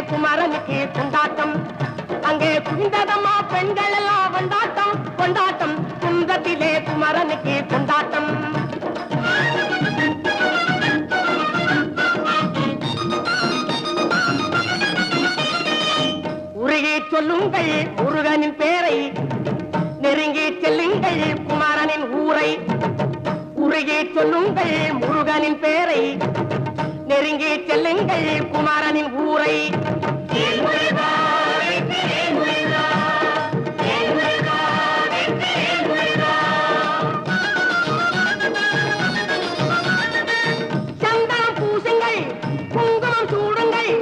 குமரனுக்கு கொண்டாட்டம். அங்கே குவிந்ததம்மா பெண்கள் எல்லாம் கொண்டாட்டம் கொண்டாட்டம். குந்தத்திலே குமரனுக்கு கொண்டாட்டம். உருகி சொல்லுங்கள் முருகனின் பேரை, நெருங்கி செல்லுங்கள் குமரனின் ஊரை. உருகி சொல்லுங்கள் முருகனின் பேரை, நெருங்கி செல்லுங்கள் குமரனின் ஊரை. சந்தனம் பூசுங்கள், குங்குமம் சூடுங்கள்,